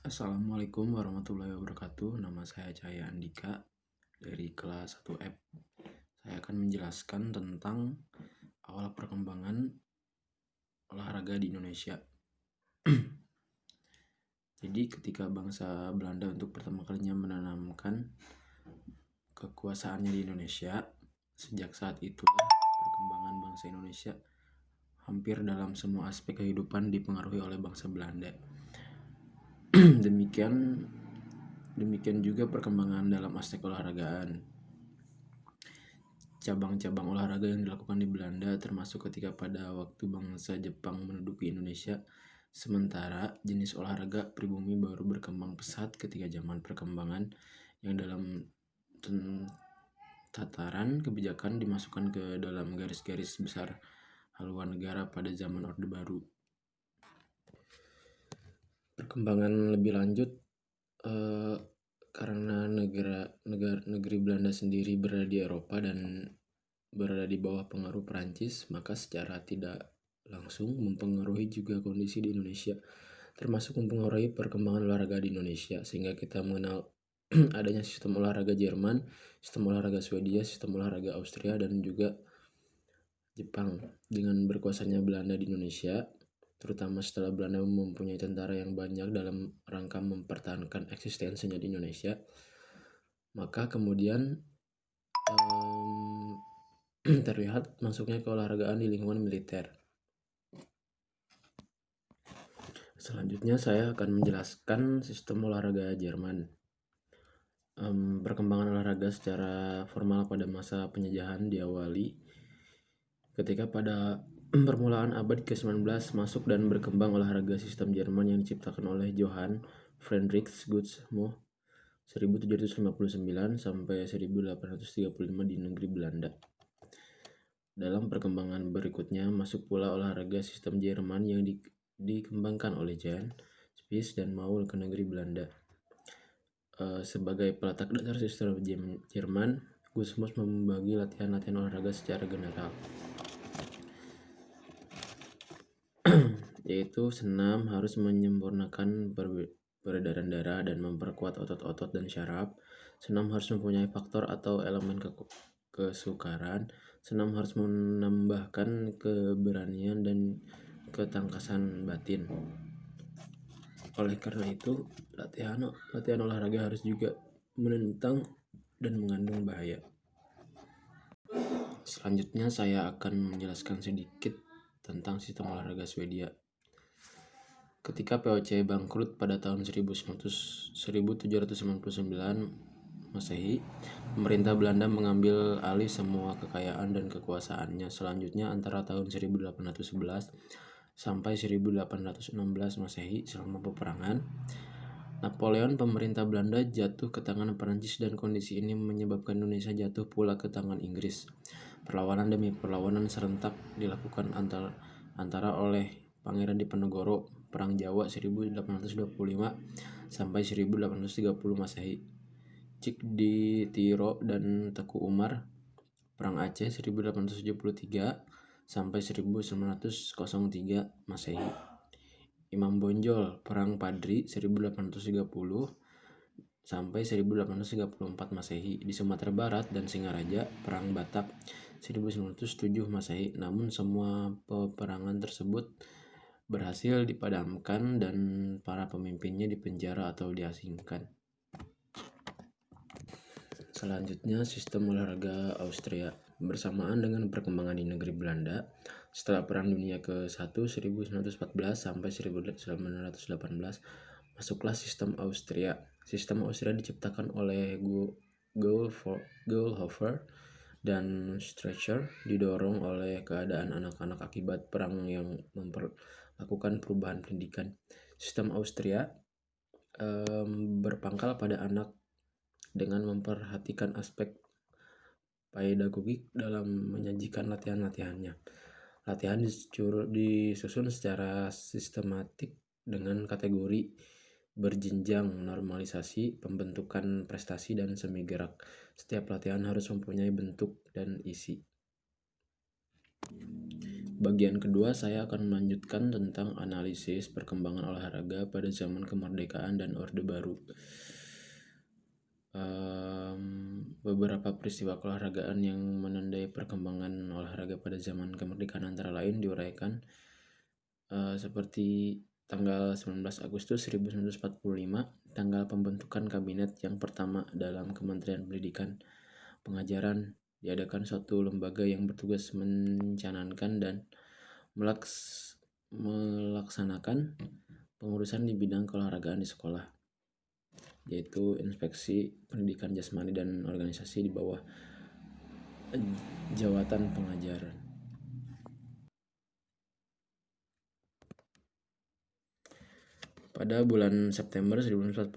Assalamualaikum warahmatullahi wabarakatuh. Nama saya Cahaya Andika dari kelas 1F. Saya akan menjelaskan tentang awal perkembangan olahraga di Indonesia. Jadi ketika bangsa Belanda untuk pertama kalinya menanamkan kekuasaannya di Indonesia, sejak saat itulah perkembangan bangsa Indonesia hampir dalam semua aspek kehidupan dipengaruhi oleh bangsa Belanda. Demikian juga perkembangan dalam aspek olahragaan. Cabang-cabang olahraga yang dilakukan di Belanda termasuk ketika pada waktu bangsa Jepang menduduki Indonesia, sementara jenis olahraga pribumi baru berkembang pesat ketika zaman perkembangan yang dalam tataran kebijakan dimasukkan ke dalam garis-garis besar haluan negara pada zaman Orde Baru. Perkembangan lebih lanjut karena negeri Belanda sendiri berada di Eropa dan berada di bawah pengaruh Perancis, maka secara tidak langsung mempengaruhi juga kondisi di Indonesia, termasuk mempengaruhi perkembangan olahraga di Indonesia, sehingga kita mengenal adanya sistem olahraga Jerman, sistem olahraga Swedia, sistem olahraga Austria, dan juga Jepang. Dengan berkuasanya Belanda di Indonesia, terutama setelah Belanda mempunyai tentara yang banyak dalam rangka mempertahankan eksistensinya di Indonesia, maka kemudian terlihat masuknya keolahragaan di lingkungan militer. Selanjutnya saya akan menjelaskan sistem olahraga Jerman. Perkembangan olahraga secara formal pada masa penjajahan diawali ketika pada permulaan abad ke-19 masuk dan berkembang olahraga sistem Jerman yang diciptakan oleh Johann Friedrich Gutsmuth 1759 sampai 1835 di negeri Belanda. Dalam perkembangan berikutnya masuk pula olahraga sistem Jerman yang dikembangkan oleh Jan Spies dan Maul ke negeri Belanda. Sebagai peletak dasar sistem Jerman, Gutsmuth membagi latihan-latihan olahraga secara general, yaitu senam harus menyempurnakan peredaran darah dan memperkuat otot-otot dan syaraf. Senam harus mempunyai faktor atau elemen kesukaran. Senam harus menambahkan keberanian dan ketangkasan batin. Oleh karena itu, latihan olahraga harus juga menentang dan mengandung bahaya. Selanjutnya saya akan menjelaskan sedikit tentang sistem olahraga Swedia. Ketika POC bangkrut pada tahun 1799 Masehi, pemerintah Belanda mengambil alih semua kekayaan dan kekuasaannya. Selanjutnya antara tahun 1811 sampai 1816 Masehi, selama peperangan Napoleon, pemerintah Belanda jatuh ke tangan Perancis dan kondisi ini menyebabkan Indonesia jatuh pula ke tangan Inggris. Perlawanan demi perlawanan serentak dilakukan antara oleh Pangeran Diponegoro, Perang Jawa 1825 sampai 1830 Masehi, Cik di Tiro dan Teku Umar, Perang Aceh 1873 sampai 1903 Masehi, Imam Bonjol, Perang Padri 1830 sampai 1834 Masehi, di Sumatera Barat dan Singaraja, Perang Batak 1907 Masehi. Namun semua peperangan tersebut berhasil dipadamkan dan para pemimpinnya dipenjara atau diasingkan. Selanjutnya sistem olahraga Austria. Bersamaan dengan perkembangan di negeri Belanda, setelah Perang Dunia ke-1 1914 sampai 1918, masuklah sistem Austria. Sistem Austria diciptakan oleh Goldhofer dan Streicher, didorong oleh keadaan anak-anak akibat perang yang memperlakukan perubahan pendidikan. Sistem Austria berpangkal pada anak dengan memperhatikan aspek pedagogik dalam menyajikan latihan-latihannya. Latihan disusun secara sistematik dengan kategori berjenjang, normalisasi, pembentukan prestasi, dan semi gerak. Setiap latihan harus mempunyai bentuk dan isi. Bagian kedua, saya akan melanjutkan tentang analisis perkembangan olahraga pada zaman kemerdekaan dan Orde Baru. Beberapa peristiwa keolahragaan yang menandai perkembangan olahraga pada zaman kemerdekaan antara lain diuraikan seperti tanggal 19 Agustus 1945, tanggal pembentukan kabinet yang pertama dalam Kementerian Pendidikan Pengajaran, diadakan suatu lembaga yang bertugas mencanangkan dan melaksanakan pengurusan di bidang keolahragaan di sekolah, yaitu Inspeksi Pendidikan Jasmani dan Organisasi di bawah Jawatan Pengajaran. Pada bulan September 1945,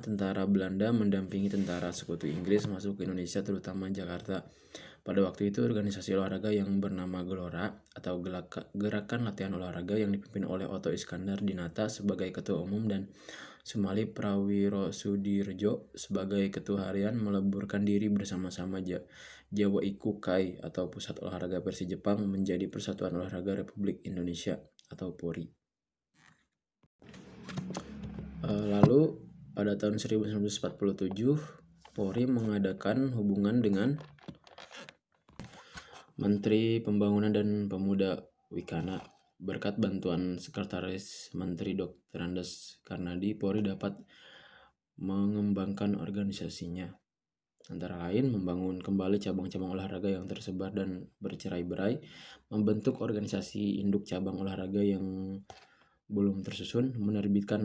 tentara Belanda mendampingi tentara Sekutu Inggris masuk ke Indonesia, terutama Jakarta. Pada waktu itu, organisasi olahraga yang bernama Gelora atau Gerakan Latihan Olahraga yang dipimpin oleh Otto Iskandar Dinata sebagai ketua umum dan Sumali Prawirosudirjo sebagai ketua harian meleburkan diri bersama-sama Jawa Iku Kai atau Pusat Olahraga Persi Jepang menjadi Persatuan Olahraga Republik Indonesia atau PORI. Lalu pada tahun 1947 PORI mengadakan hubungan dengan Menteri Pembangunan dan Pemuda Wikana. Berkat bantuan Sekretaris Menteri Dr. Andes Karnadi, PORI dapat mengembangkan organisasinya. Antara lain membangun kembali cabang-cabang olahraga yang tersebar dan bercerai-berai, membentuk organisasi induk cabang olahraga yang belum tersusun, menerbitkan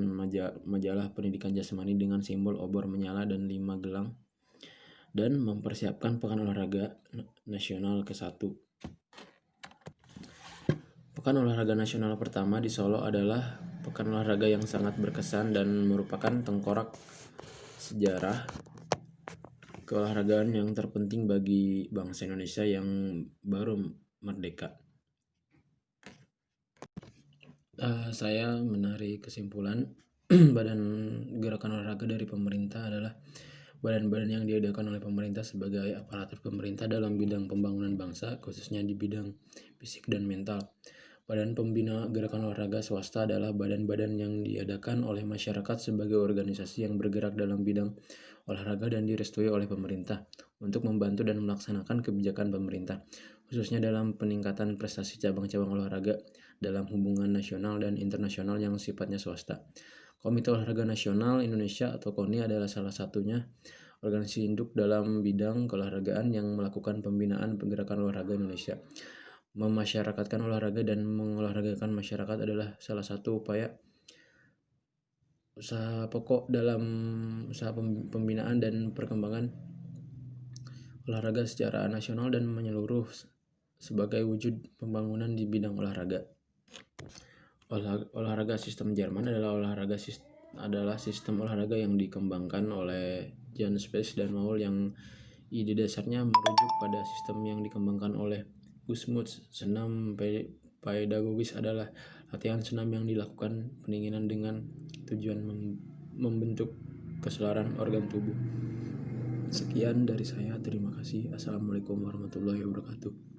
majalah pendidikan jasmani dengan simbol obor menyala dan 5 gelang, dan mempersiapkan Pekan Olahraga Nasional ke-1. Pekan Olahraga Nasional pertama di Solo adalah pekan olahraga yang sangat berkesan dan merupakan tengkorak sejarah keolahragaan yang terpenting bagi bangsa Indonesia yang baru merdeka. Saya menarik kesimpulan badan gerakan olahraga dari pemerintah adalah badan-badan yang diadakan oleh pemerintah sebagai aparatur pemerintah dalam bidang pembangunan bangsa, khususnya di bidang fisik dan mental. Badan pembina gerakan olahraga swasta adalah badan-badan yang diadakan oleh masyarakat sebagai organisasi yang bergerak dalam bidang olahraga dan direstui oleh pemerintah untuk membantu dan melaksanakan kebijakan pemerintah, khususnya dalam peningkatan prestasi cabang-cabang olahraga dalam hubungan nasional dan internasional yang sifatnya swasta. Komite Olahraga Nasional Indonesia atau KONI adalah salah satunya organisasi induk dalam bidang keolahragaan yang melakukan pembinaan pergerakan olahraga Indonesia. Memasyarakatkan olahraga dan mengolahragakan masyarakat adalah salah satu usaha pokok dalam usaha pembinaan dan perkembangan olahraga secara nasional dan menyeluruh sebagai wujud pembangunan di bidang olahraga. Olahraga sistem Jerman adalah sistem olahraga yang dikembangkan oleh Jan Space dan Maul yang ide dasarnya merujuk pada sistem yang dikembangkan oleh Gusmut. Senam pedagogis adalah latihan senam yang dilakukan pendinginan dengan tujuan membentuk keseluruhan organ tubuh. Sekian dari saya, terima kasih. Assalamualaikum warahmatullahi wabarakatuh.